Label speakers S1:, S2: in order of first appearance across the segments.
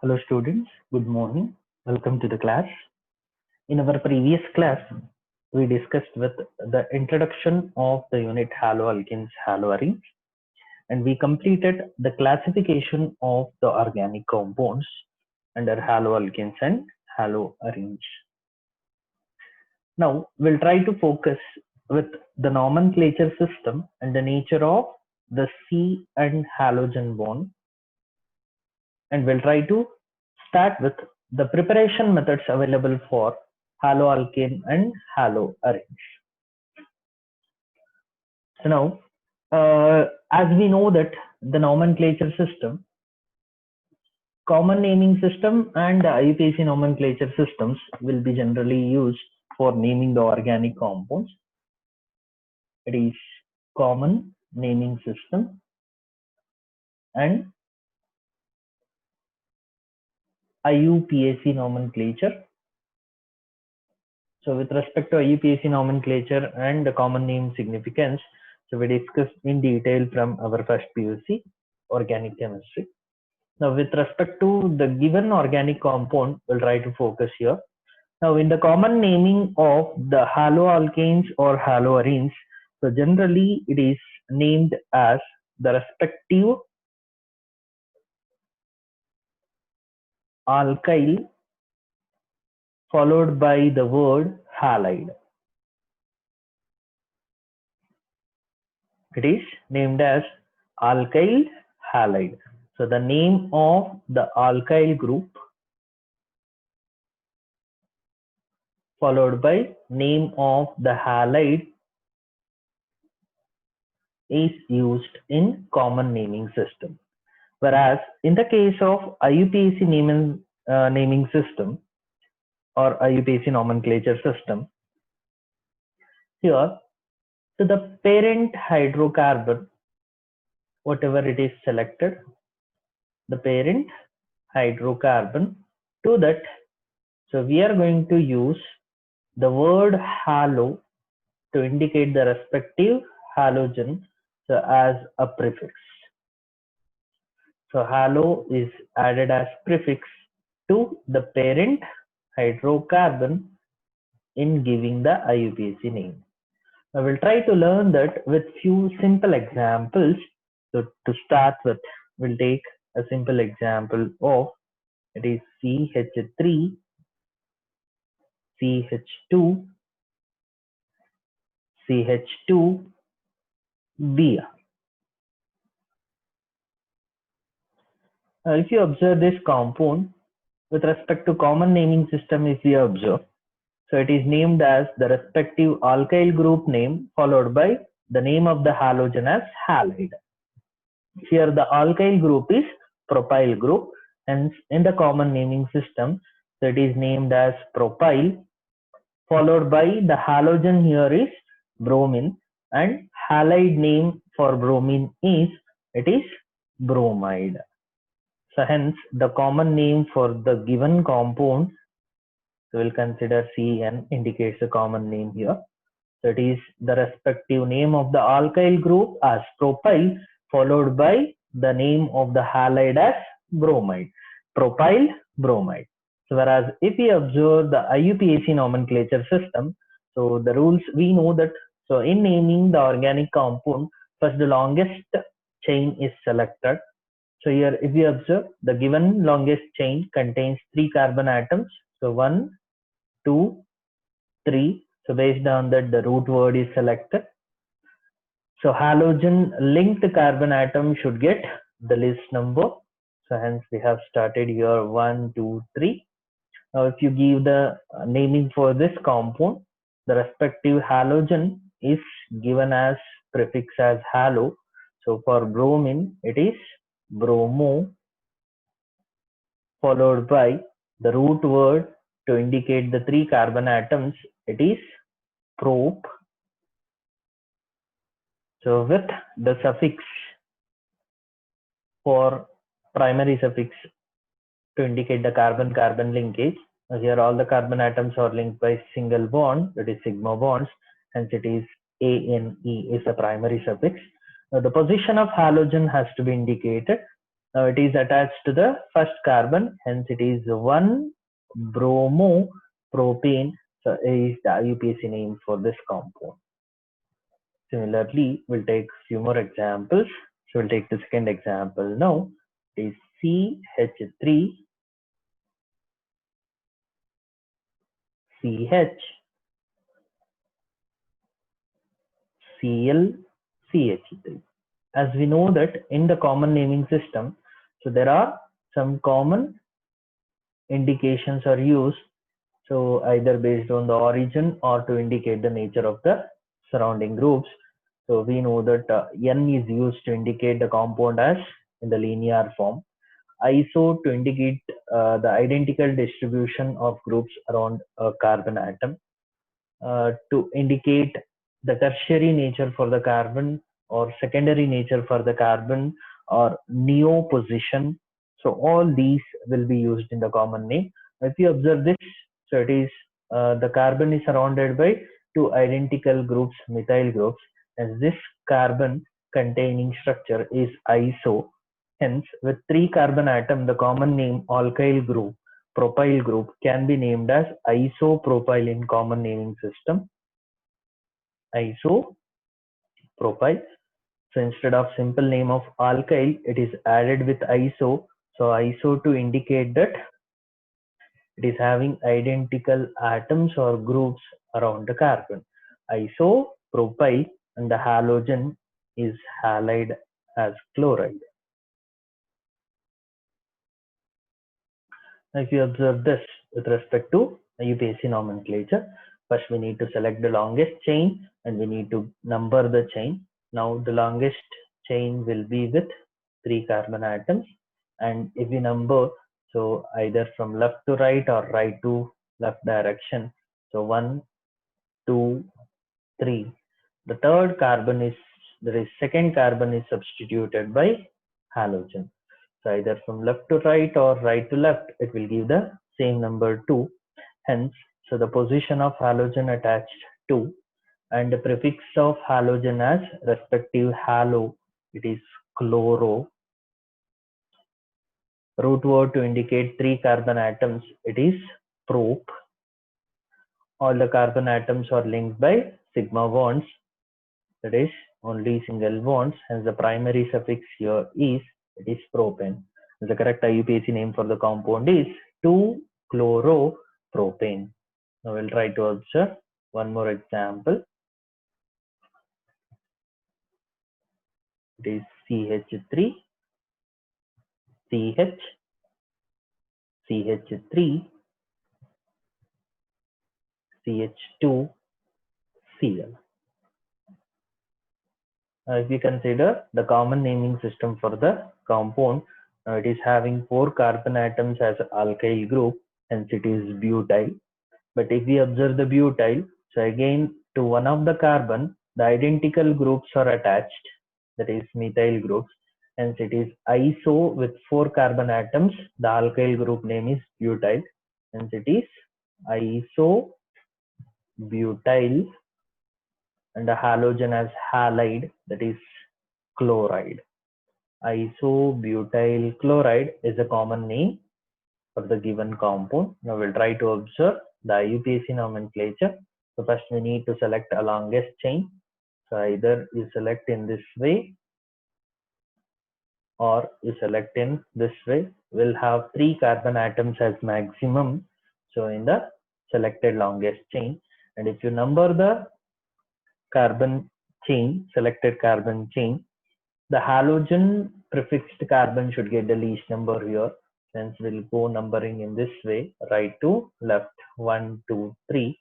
S1: Hello students, good morning. Welcome to the class. In our previous class, we discussed with the introduction of the unit haloalkenes, haloarenes, and we completed the classification of the organic compounds under haloalkenes and haloarenes. Now we'll try to focus with the nomenclature system and the nature of the C and halogen bond, and we'll try to start with the preparation methods available for haloalkane and haloarenes. So now, as we know that the nomenclature system, common naming system and IUPAC nomenclature systems will be generally used for naming the organic compounds. It is common naming system and IUPAC nomenclature. So with respect to IUPAC nomenclature and the common name significance, so we discussed in detail from our first PUC, organic chemistry. Now with respect to the given organic compound, we'll try to focus here. Now in the common naming of the haloalkanes or haloarenes, so generally it is named as the respective alkyl followed by the word halide. It is named as alkyl halide. So the name of the alkyl group followed by name of the halide is used in common naming system. Whereas in the case of IUPAC naming system or IUPAC nomenclature system, here, so the parent hydrocarbon, whatever it is selected, the parent hydrocarbon, to that, so we are going to use the word halo to indicate the respective halogen, so as a prefix. So halo is added as prefix to the parent hydrocarbon in giving the IUPAC name. I will try to learn that with few simple examples. So to start with, we'll take a simple example of, it is CH3, CH2, CH2, Br. If you observe this compound, with respect to common naming system, if you observe, so it is named as the respective alkyl group name followed by the name of the halogen as halide. Here the alkyl group is propyl group, hence in the common naming system, so it is named as propyl followed by the halogen here is bromine, and halide name for bromine is, it is bromide. So hence the common name for the given compound, so we'll consider CN indicates a common name here. So it is the respective name of the alkyl group as propyl followed by the name of the halide as bromide, propyl bromide. So whereas if we observe the IUPAC nomenclature system, so the rules we know that, so in naming the organic compound, first the longest chain is selected. So here if we observe, the given longest chain contains 3 carbon atoms. So 1, 2, 3. So based on that, the root word is selected. So halogen linked carbon atom should get the list number. So hence we have started here 1, 2, 3. Now if you give the naming for this compound, the respective halogen is given as prefix as halo. So for bromine, it is bromo followed by the root word to indicate the 3 carbon atoms, it is prop. So with the suffix for primary suffix to indicate the carbon-carbon linkage, here all the carbon atoms are linked by single bond, that is sigma bonds, hence it is ANE is a primary suffix. Now the position of halogen has to be indicated. Now it is attached to the first carbon, hence it is 1-bromopropane. So is the IUPAC name for this compound. Similarly, we'll take few more examples. So we'll take the second example now. It is CH3 CH Cl CH3. As we know that in the common naming system, so there are some common indications are used, so either based on the origin or to indicate the nature of the surrounding groups. So we know that N is used to indicate the compound as in the linear form, iso to indicate the identical distribution of groups around a carbon atom, to indicate the tertiary nature for the carbon or secondary nature for the carbon or neo position. So all these will be used in the common name. If you observe this, so it is the carbon is surrounded by two identical groups, methyl groups, and this carbon containing structure is iso. Hence, with three carbon atom, the common name alkyl group, propyl group can be named as isopropyl in common naming system. Isopropyl. So instead of simple name of alkyl, it is added with iso. So iso to indicate that it is having identical atoms or groups around the carbon. Isopropyl, and the halogen is halide as chloride. Now if you observe this with respect to IUPAC nomenclature, first we need to select the longest chain and we need to number the chain. Now the longest chain will be with 3 carbon atoms, and if we number, so either from left to right or right to left direction, so 1, 2, 3. The third carbon is, there is second carbon is substituted by halogen. So either from left to right or right to left, it will give the same number 2. Hence, so the position of halogen attached 2 and the prefix of halogen as respective halo, it is chloro. Root word to indicate 3 carbon atoms, it is prop. All the carbon atoms are linked by sigma bonds, that is only single bonds, hence the primary suffix here is, it is propane. The correct IUPAC name for the compound is 2-chloropropane. Now we'll try to observe one more example. It is CH3 CH CH3 CH2 Cl. If we consider the common naming system for the compound, it is having 4 carbon atoms as alkyl group, hence it is butyl. But if we observe the butyl, so again to one of the carbon, the identical groups are attached, that is methyl groups, hence it is iso with 4 carbon atoms. The alkyl group name is butyl, hence it is isobutyl, and the halogen as halide, that is chloride. Isobutyl chloride is a common name for the given compound. Now we'll try to observe the IUPAC nomenclature. So first we need to select a longest chain. So either you select in this way or you select in this way. We'll have 3 carbon atoms as maximum, so in the selected longest chain. And if you number the carbon chain, selected carbon chain, the halogen prefixed carbon should get the least number here. Hence we'll go numbering in this way, right to left, 1, 2, 3.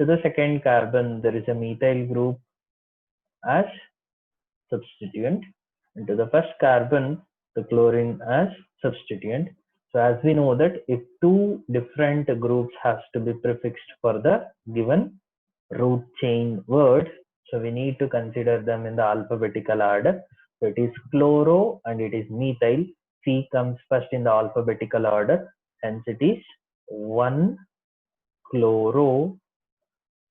S1: To the second carbon, there is a methyl group as substituent, and to the first carbon, the chlorine as substituent. So as we know that if 2 different groups has to be prefixed for the given root chain word, so we need to consider them in the alphabetical order. So it is chloro and it is methyl. C comes first in the alphabetical order, hence it is 1-chloro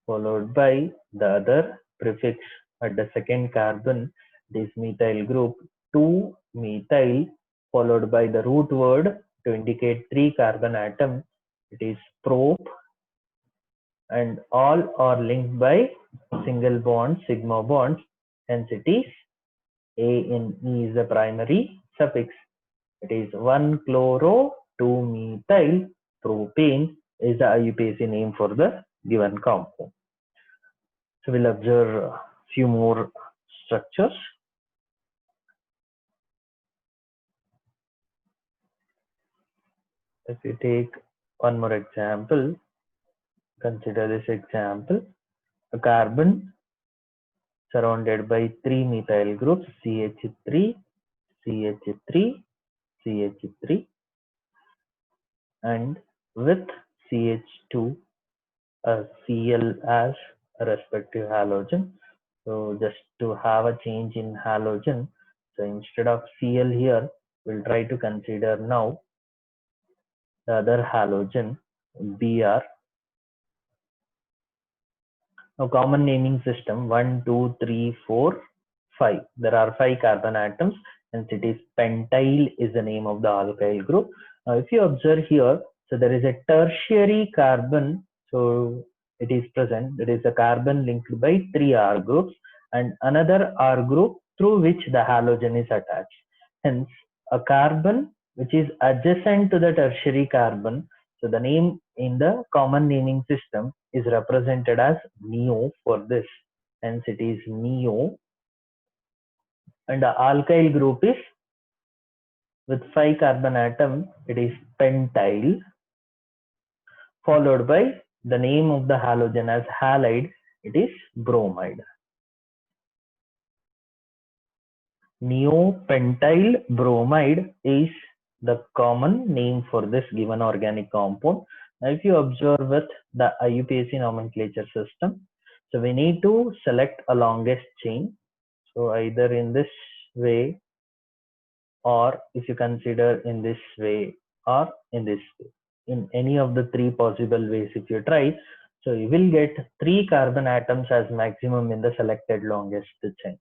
S1: followed by the other prefix at the second carbon, this methyl group, 2-methyl followed by the root word to indicate 3 carbon atom. It is prop, and all are linked by single bond, sigma bonds. Hence it is A in E is the primary suffix. It is 1-chloro-2-methyl propane is the IUPAC name for the given compound. So we'll observe a few more structures. If you take one more example, consider this example. A carbon surrounded by 3 methyl groups CH3, CH3, CH3, and with CH2, Cl as a respective halogen. So just to have a change in halogen, so instead of Cl here, we'll try to consider now the other halogen Br. Now common naming system 1, 2, 3, 4, 5. There are 5 carbon atoms, and it is pentyl is the name of the alkyl group. Now if you observe here, so there is a tertiary carbon, so it is present. There is a carbon linked by 3 R groups and another R group through which the halogen is attached. Hence, a carbon which is adjacent to the tertiary carbon, so the name in the common naming system is represented as neo for this. Hence, it is neo. And the alkyl group is with 5 carbon atom, it is pentyl, followed by the name of the halogen as halide, it is bromide. Neopentyl bromide is the common name for this given organic compound. Now, if you observe with the IUPAC nomenclature system, so we need to select a longest chain. So either in this way, or if you consider in this way, or in this way. In any of the 3 possible ways, if you try, so you will get 3 carbon atoms as maximum in the selected longest chain.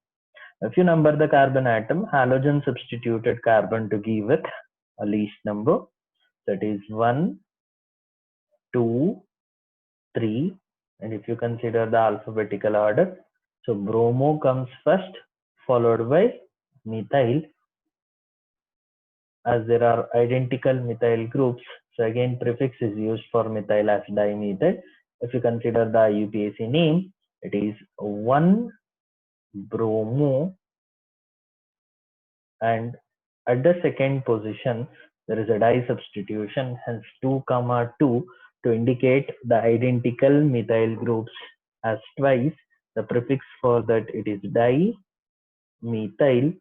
S1: If you number the carbon atom, halogen substituted carbon to give it a least number. That is 1, 2, 3. And if you consider the alphabetical order, so bromo comes first, followed by methyl. As there are identical methyl groups, so again prefix is used for methyl as dimethyl. If you consider the IUPAC name, it is 1-bromo, and at the second position there is a di substitution, hence 2, 2 to indicate the identical methyl groups as twice. The prefix for that it is dimethyl,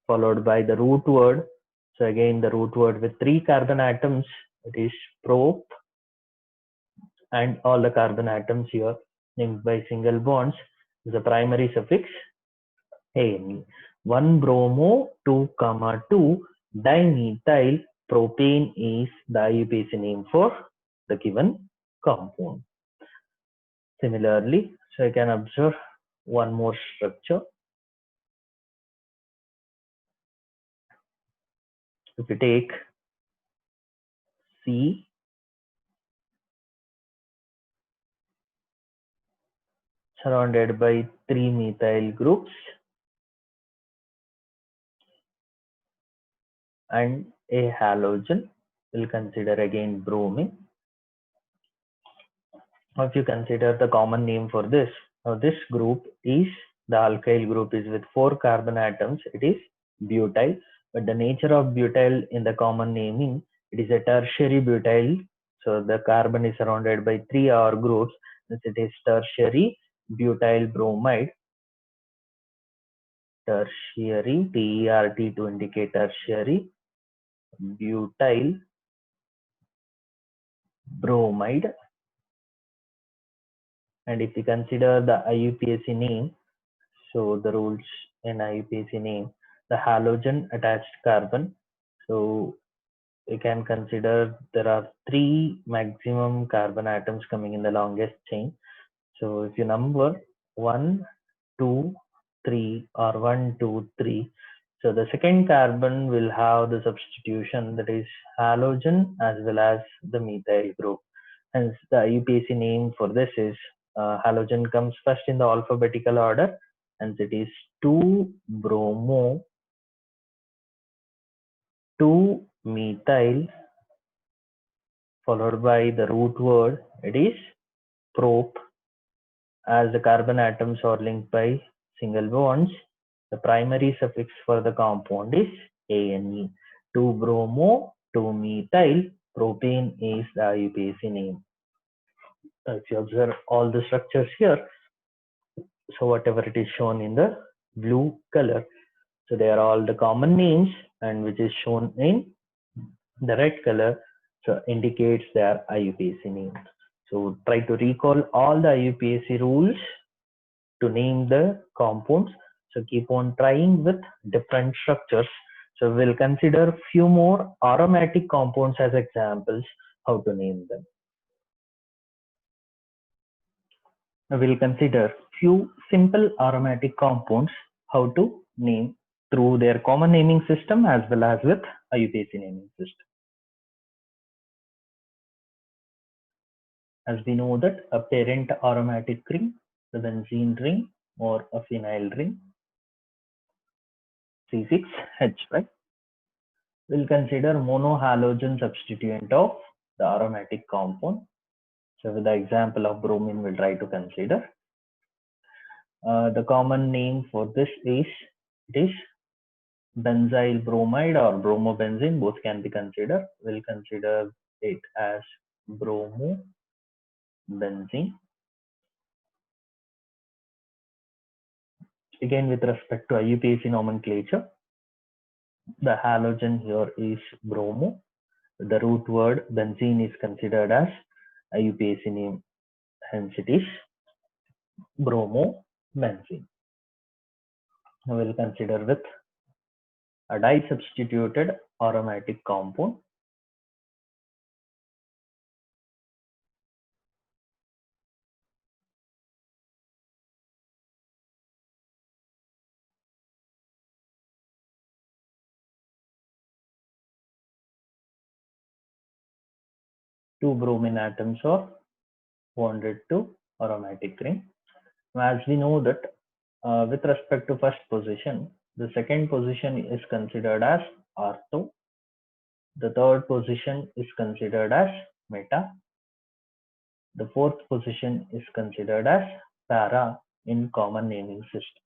S1: followed by the root word. So again the root word with 3 carbon atoms, it is prop, and all the carbon atoms here linked by single bonds is the primary suffix ane. 1-bromo 2, 2 dimethyl propane is the IUPAC name for the given compound. Similarly, so I can observe one more structure. If you take C surrounded by 3 methyl groups and a halogen, we'll consider again bromine. Now if you consider the common name for this, now this group is the alkyl group is with 4 carbon atoms, it is butyl, but the nature of butyl in the common naming, it is a tertiary butyl, so the carbon is surrounded by 3 R groups, since it is tertiary butyl bromide. Tertiary, TERT to indicate tertiary butyl bromide. And if you consider the IUPAC name, so the rules in IUPAC name, the halogen attached carbon. So we can consider there are 3 maximum carbon atoms coming in the longest chain. So if you number 1, 2, 3 or 1, 2, 3, So the second carbon will have the substitution, that is halogen as well as the methyl group. Hence the IUPAC name for this is halogen comes first in the alphabetical order, and it is 2-bromo 2-methyl followed by the root word, it is prop. As the carbon atoms are linked by single bonds, the primary suffix for the compound is ane. 2-bromo 2-methyl propane is the IUPAC name. If you observe all the structures here, so whatever it is shown in the blue color, so they are all the common names, and which is shown in the red color, so indicates their IUPAC name. So try to recall all the IUPAC rules to name the compounds. So keep on trying with different structures. So we'll consider few more aromatic compounds as examples, how to name them. We'll consider few simple aromatic compounds, how to name through their common naming system as well as with IUPAC naming system. As we know that a parent aromatic ring, the benzene ring or a phenyl ring, C6H, right? We'll consider monohalogen substituent of the aromatic compound. So with the example of bromine, we'll try to consider. The common name for this is, it is benzyl bromide or bromobenzene, both can be considered. We'll consider it as bromobenzene. Again, with respect to IUPAC nomenclature, the halogen here is bromo. The root word benzene is considered as IUPAC name, hence it is bromobenzene. Now we'll consider with a di-substituted aromatic compound. Two bromine atoms are bonded to aromatic ring. As we know that with respect to first position, the second position is considered as ortho. The third position is considered as meta. The fourth position is considered as para in common naming system.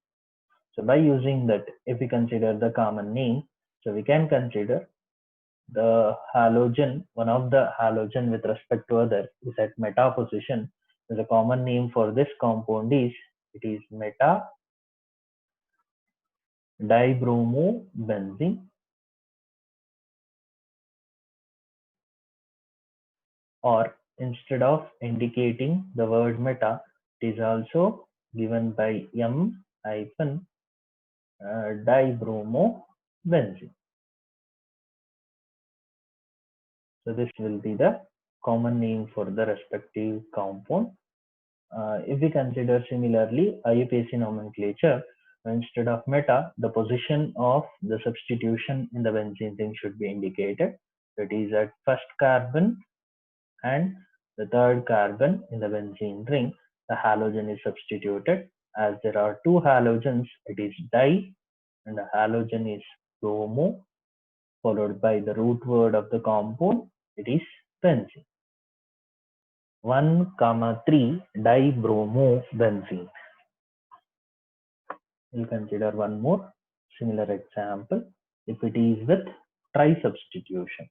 S1: So by using that, if we consider the common name, so we can consider the halogen, one of the halogen with respect to other is at meta position. So the common name for this compound is, it is meta dibromobenzene, or instead of indicating the word meta, it is also given by M hyphen dibromobenzene. So this will be the common name for the respective compound. If we consider similarly IUPAC nomenclature, instead of meta, the position of the substitution in the benzene ring should be indicated. That is at first carbon and the third carbon in the benzene ring, the halogen is substituted. As there are two halogens, it is di, and the halogen is bromo, followed by the root word of the compound, it is benzene. 1,3 dibromobenzene. We'll consider one more similar example if it is with tri-substitution.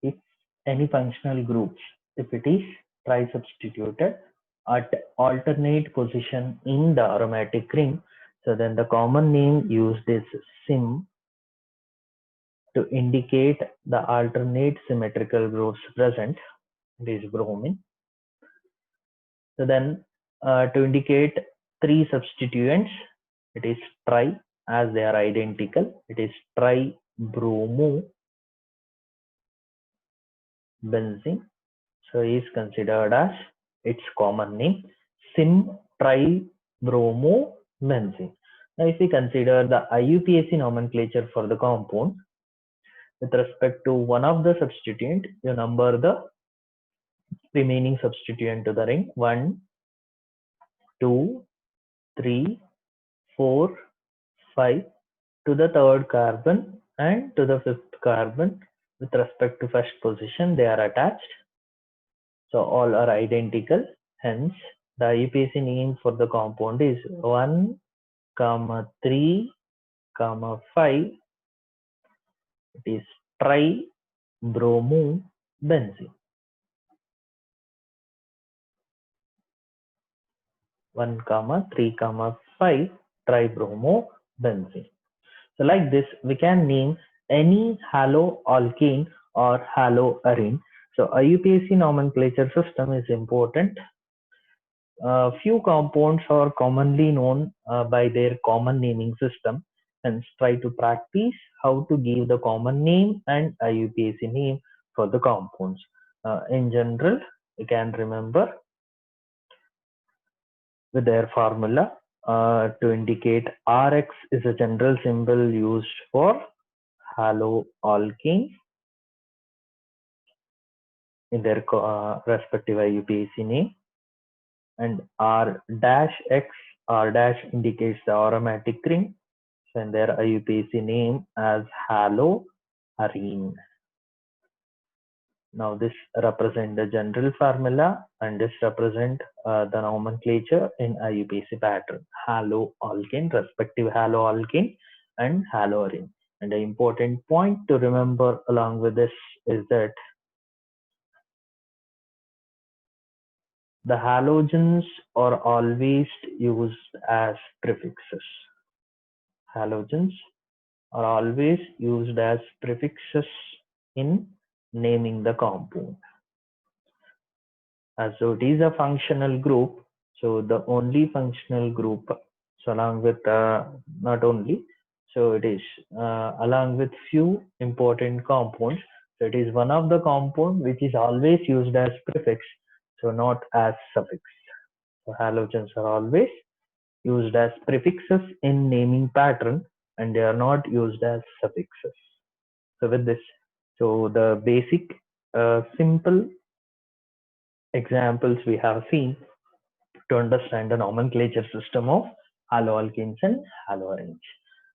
S1: If any functional groups, if it is tri-substituted at alternate position in the aromatic ring, so then the common name used is sim to indicate the alternate symmetrical groups present. It is bromine. So then to indicate tri-substituents, it is tri, as they are identical. It is tri bromobenzene. So is considered as its common name, sim-tribromobenzene. Now, if we consider the IUPAC nomenclature for the compound, with respect to one of the substituent, you number the remaining substituent to the ring 1, 2, 3, 4, 5 to the third carbon and to the fifth carbon. With respect to first position, they are attached. So all are identical. Hence, the IUPAC name for the compound is 1, 3, 5. It is tribromobenzene. 1, 3, 5 tribromobenzene. So like this, we can name any haloalkane or haloarine. So IUPAC nomenclature system is important. Few compounds are commonly known by their common naming system. Hence, try to practice how to give the common name and IUPAC name for the compounds. In general, you can remember with their formula to indicate Rx is a general symbol used for haloalkane in their respective IUPAC name, and R dash X, R dash indicates the aromatic ring, and their IUPAC name as haloarine. Now this represent the general formula and this represent the nomenclature in IUPAC pattern. Haloalkane, respective haloalkane and haloarine. And the important point to remember along with this is that the halogens are always used as prefixes. Halogens are always used as prefixes in naming the compound. So it is a functional group. So the only functional group, so along with not only, so it is along with few important compounds. So it is one of the compound which is always used as prefix, so not as suffix. So halogens are always used as prefixes in naming pattern and they are not used as suffixes. So with this, so the basic simple examples we have seen to understand the nomenclature system of haloalkanes and haloarines.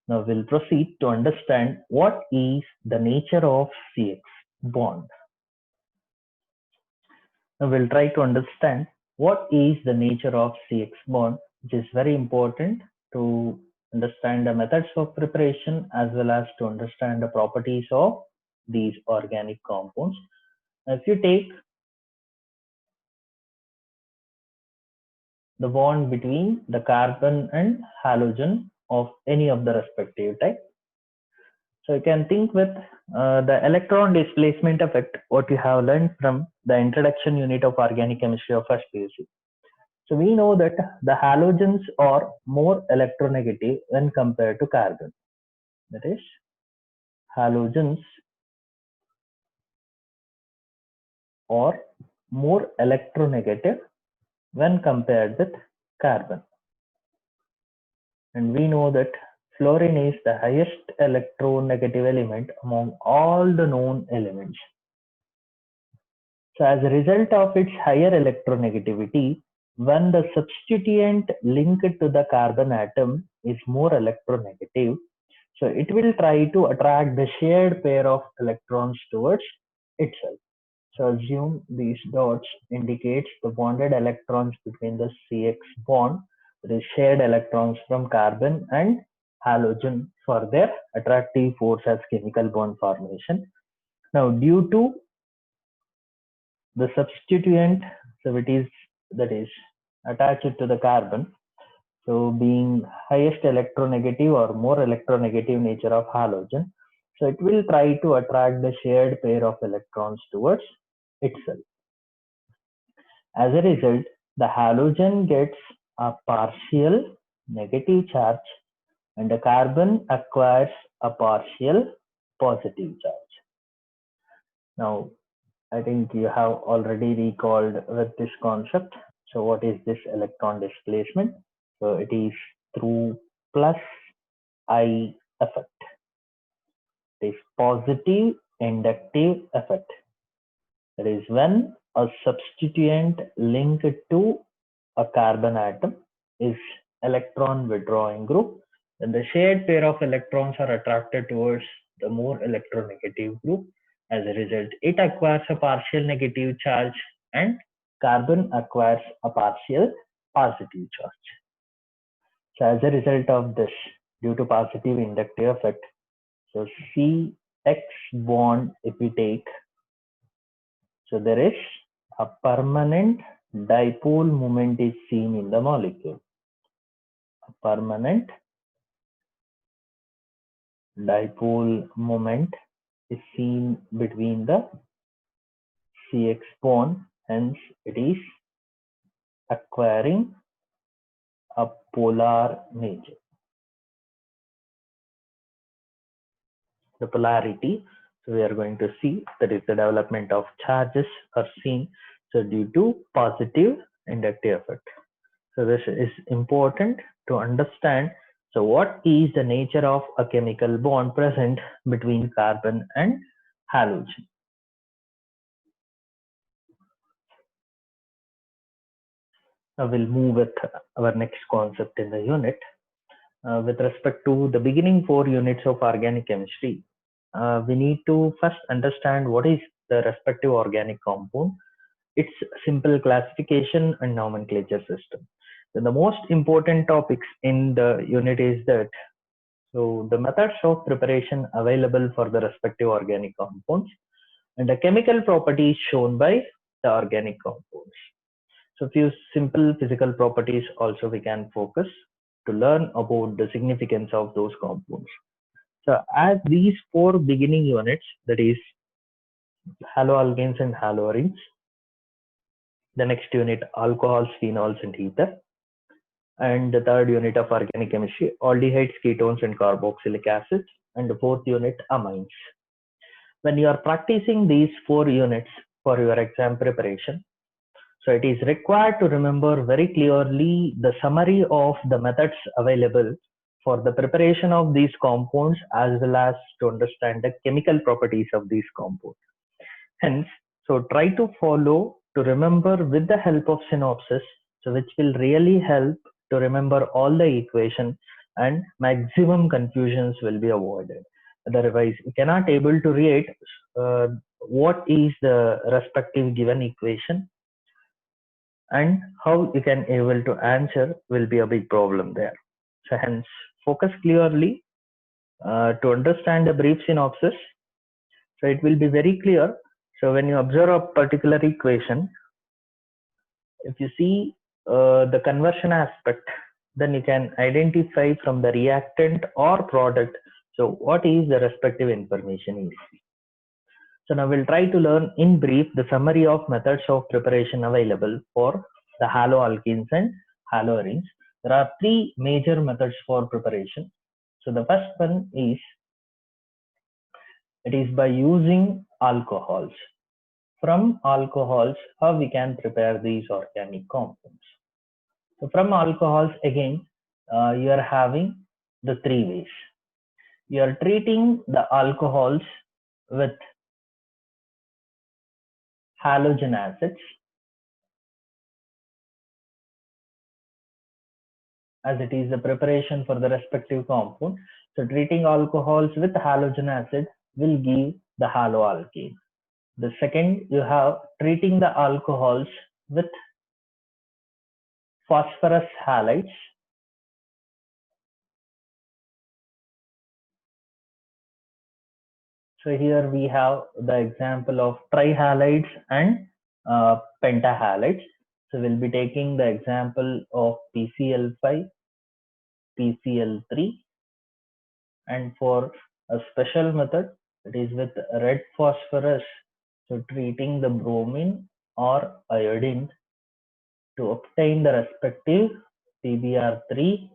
S1: Now we'll proceed to understand what is the nature of CX bond. Now we'll try to understand what is the nature of CX bond, which is very important to understand the methods of preparation as well as to understand the properties of these organic compounds. Now, if you take the bond between the carbon and halogen of any of the respective type. So you can think with the electron displacement effect, what you have learned from the introduction unit of organic chemistry of first PUC. So we know that the halogens are more electronegative when compared to carbon. That is, halogens are more electronegative when compared with carbon. And we know that fluorine is the highest electronegative element among all the known elements. So as a result of its higher electronegativity, when the substituent linked to the carbon atom is more electronegative, so it will try to attract the shared pair of electrons towards itself. So assume these dots indicates the bonded electrons between the CX bond, the shared electrons from carbon and halogen for their attractive force as chemical bond formation. Now due to the substituent, so it is that is attached to the carbon, so being highest electronegative or more electronegative nature of halogen, so it will try to attract the shared pair of electrons towards itself. As a result, the halogen gets a partial negative charge and the carbon acquires a partial positive charge. Now, I think you have already recalled with this concept. So what is this electron displacement? So it is through plus I effect. It is positive inductive effect. That is when a substituent linked to a carbon atom is electron withdrawing group, then the shared pair of electrons are attracted towards the more electronegative group. As a result, it acquires a partial negative charge and carbon acquires a partial positive charge. So as a result of this, due to positive inductive effect, so CX bond if we take, so there is a permanent dipole moment is seen in the molecule. A permanent dipole moment is seen between the CX bond, hence it is acquiring a polar nature. The polarity, so we are going to see that is the development of charges are seen, so due to positive inductive effect. So this is important to understand. So what is the nature of a chemical bond present between carbon and halogen? Now we'll move with our next concept in the unit. With respect to the beginning 4 units of organic chemistry, we need to first understand what is the respective organic compound, its simple classification and nomenclature system. Then the most important topics in the unit is that, so the methods of preparation available for the respective organic compounds and the chemical properties shown by the organic compounds. So few simple physical properties also we can focus to learn about the significance of those compounds. So as these 4 beginning units, that is haloalkanes and haloarenes, the next unit alcohols, phenols and ether, and the third unit of organic chemistry aldehydes, ketones and carboxylic acids, and the fourth unit amines. When you are practicing these 4 units for your exam preparation, so it is required to remember very clearly the summary of the methods available for the preparation of these compounds, as well as to understand the chemical properties of these compounds. Hence, so try to follow to remember with the help of synopsis, so which will really help to remember all the equation and maximum confusions will be avoided. Otherwise, you cannot able to read what is the respective given equation and how you can able to answer will be a big problem there. So hence, focus clearly to understand the brief synopsis. So it will be very clear. So when you observe a particular equation, if you see the conversion aspect, then you can identify from the reactant or product. So what is the respective information is. So now we'll try to learn in brief the summary of methods of preparation available for the haloalkenes and haloarenes. There are 3 major methods for preparation. So the first one is, it is by using alcohols. From alcohols, how we can prepare these organic compounds. So from alcohols, again, you are having the 3 ways. You are treating the alcohols with halogen acids, as it is the preparation for the respective compound. So treating alcohols with halogen acid will give the haloalkane. The second, you have treating the alcohols with phosphorus halides. So here we have the example of trihalides and pentahalides. So we'll be taking the example of PCl5, PCl3, and for a special method, it is with red phosphorus. So treating the bromine or iodine to obtain the respective PBr3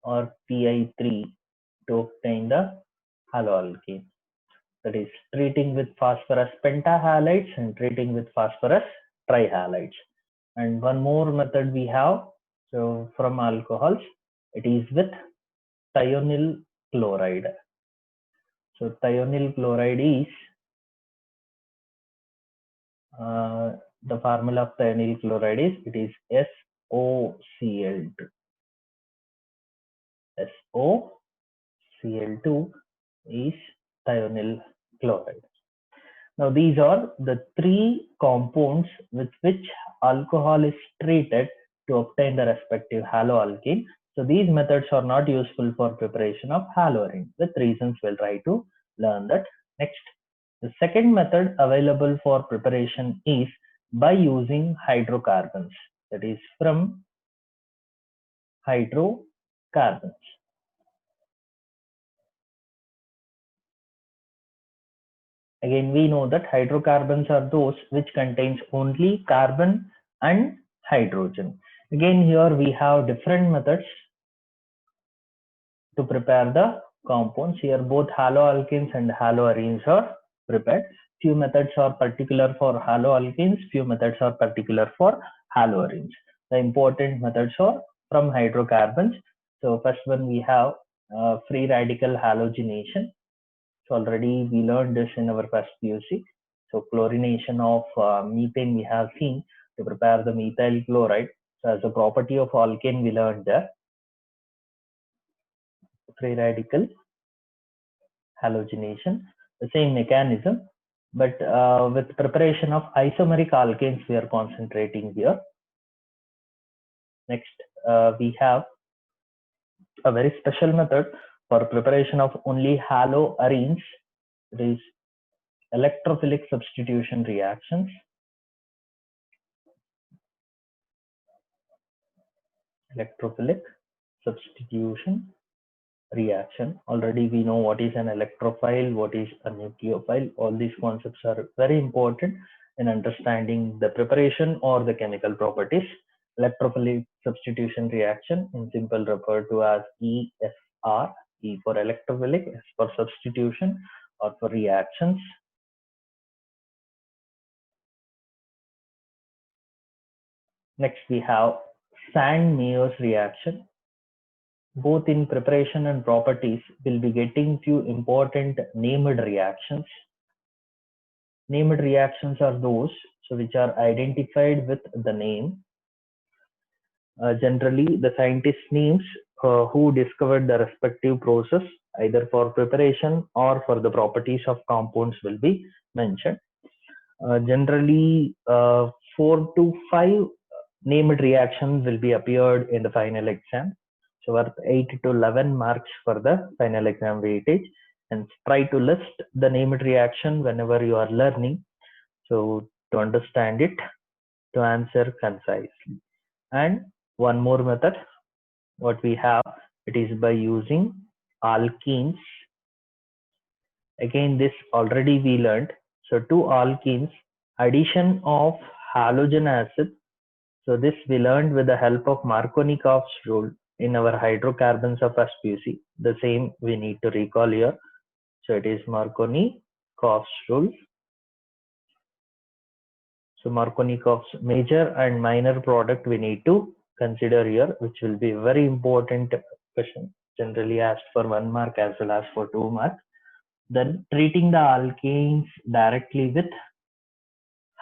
S1: or Pi3 to obtain the haloalkane. That is treating with phosphorus pentahalides and treating with phosphorus trihalides. And one more method we have, so from alcohols, it is with thionyl chloride. So thionyl chloride is the formula of thionyl chloride is it is SOCl2. SOCl2 is thionyl chloride. Now these are the three compounds with which alcohol is treated to obtain the respective haloalkane. So these methods are not useful for preparation of haloarine. With reasons we'll try to learn that next. The second method available for preparation is by using hydrocarbons, that is from hydrocarbons. Again, we know that hydrocarbons are those which contains only carbon and hydrogen. Again, here we have different methods to prepare the compounds. Here both haloalkanes and haloarenes are prepared. Few methods are particular for haloalkanes, few methods are particular for haloarenes. The important methods are from hydrocarbons. So first one we have free radical halogenation. So already we learned this in our first PUC. So chlorination of methane we have seen to prepare the methyl chloride. So as a property of alkane we learned there. Free radical halogenation, the same mechanism, but with preparation of isomeric alkanes we are concentrating here. Next, we have a very special method for preparation of only haloarenes. It is electrophilic substitution reactions. Electrophilic substitution reaction. Already we know what is an electrophile, what is a nucleophile. All these concepts are very important in understanding the preparation or the chemical properties. Electrophilic substitution reaction, in simple referred to as ESR, E for electrophilic, S for substitution or for reactions. Next we have Sand-Meyers reaction. Both in preparation and properties will be getting few important named reactions. Named reactions are those which are identified with the name. Generally, the scientist names who discovered the respective process, either for preparation or for the properties of compounds, will be mentioned. Generally, 4 to 5 named reactions will be appeared in the final exam. So worth 8 to 11 marks for the final exam weightage, and try to list the named reaction whenever you are learning. So to understand it, to answer concisely. And one more method, what we have, it is by using alkenes. Again, this already we learned. So to alkenes, addition of halogen acid. So this we learned with the help of Markovnikov's rule in our hydrocarbons of SPC. The same we need to recall here. So it is Markovnikov's rule. So Markovnikov's major and minor product we need to consider here, which will be a very important question, generally asked for 1 mark as well as for 2 marks. Then treating the alkanes directly with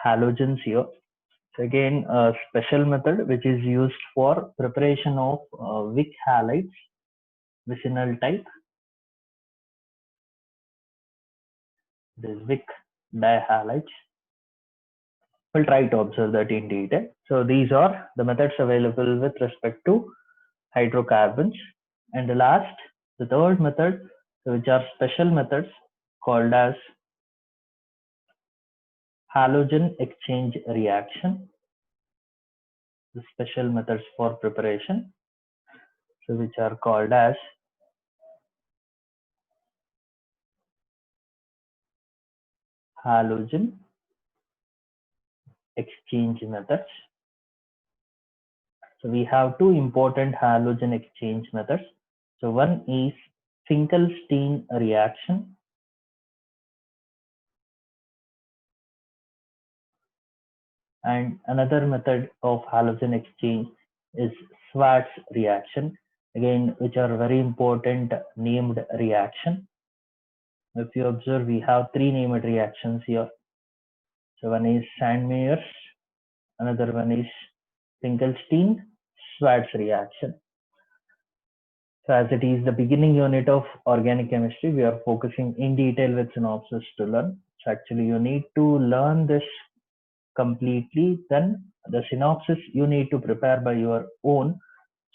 S1: halogens here. So again, a special method which is used for preparation of Wick halides, vicinal type. This Wick dihalides. We'll try to observe that in detail. So these are the methods available with respect to hydrocarbons. And the last, the third method, which are special methods called as halogen exchange reaction. The special methods for preparation, so which are called as halogen exchange methods. So we have 2 important halogen exchange methods. So one is Finkelstein reaction, and another method of halogen exchange is Schwarz reaction, again, which are very important named reaction. If you observe, we have three named reactions here. So one is Sandmeyer's, another one is Finkelstein-Schwarz reaction. So as it is the beginning unit of organic chemistry, we are focusing in detail with synopsis to learn. So actually you need to learn this completely, then the synopsis you need to prepare by your own.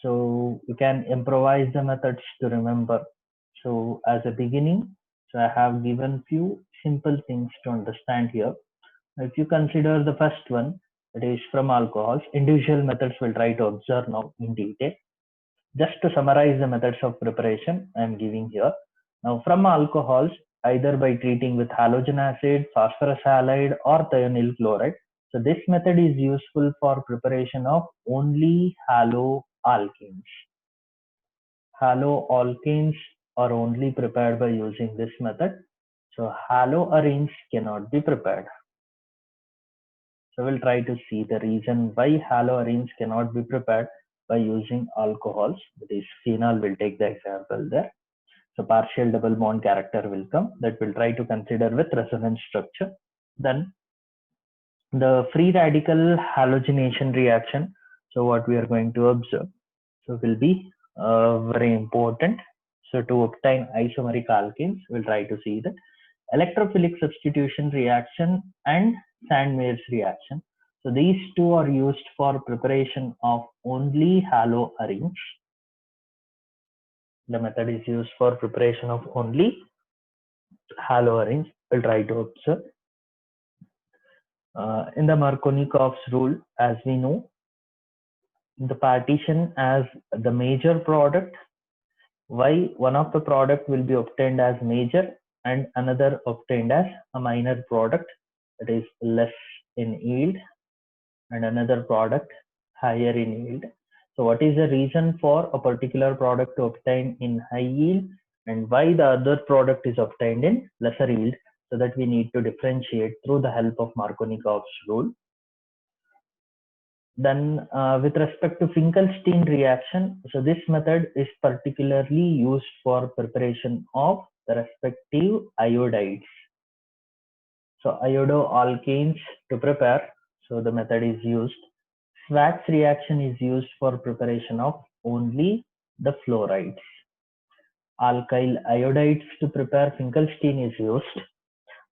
S1: So you can improvise the methods to remember. So as a beginning, so I have given few simple things to understand here. If you consider the first one, it is from alcohols. Individual methods we'll try to observe now in detail. Just to summarize the methods of preparation I am giving here. Now from alcohols, either by treating with halogen acid, phosphorus halide or thionyl chloride. So this method is useful for preparation of only haloalkanes. Haloalkanes are only prepared by using this method. So haloarenes cannot be prepared. So we'll try to see the reason why haloarenes cannot be prepared by using alcohols. That is, phenol will take the example there. So partial double bond character will come, that we'll try to consider with resonance structure. Then the free radical halogenation reaction. So what we are going to observe, so will be very important. So to obtain isomeric alkenes, we'll try to see that electrophilic substitution reaction and Sandmeyer's reaction. So these two are used for preparation of only haloarenes. The method is used for preparation of only haloarenes. We'll try to observe. In the Markovnikov's rule, as we know, the partition as the major product, why one of the product will be obtained as major and another obtained as a minor product, that is less in yield, and another product higher in yield. So what is the reason for a particular product to obtain in high yield and why the other product is obtained in lesser yield? So that we need to differentiate through the help of Markovnikov's rule. Then with respect to Finkelstein reaction, so this method is particularly used for preparation of the respective iodides. So iodoalkanes to prepare, so the method is used. Schwarz reaction is used for preparation of only the fluorides. Alkyl iodides to prepare Finkelstein is used.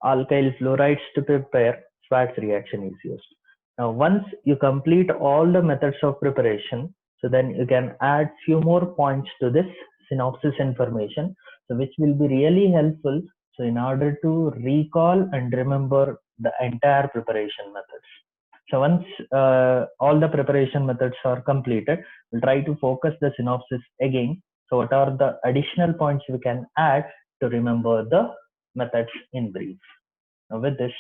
S1: Alkyl fluorides to prepare Schwarz reaction is used. Now, once you complete all the methods of preparation, so then you can add few more points to this synopsis information, so which will be really helpful. So in order to recall and remember the entire preparation methods. So once all the preparation methods are completed, we'll try to focus the synopsis again. So what are the additional points we can add to remember the methods in brief? Now with this,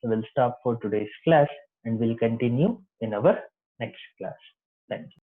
S1: we'll stop for today's class and we'll continue in our next class. Thank you.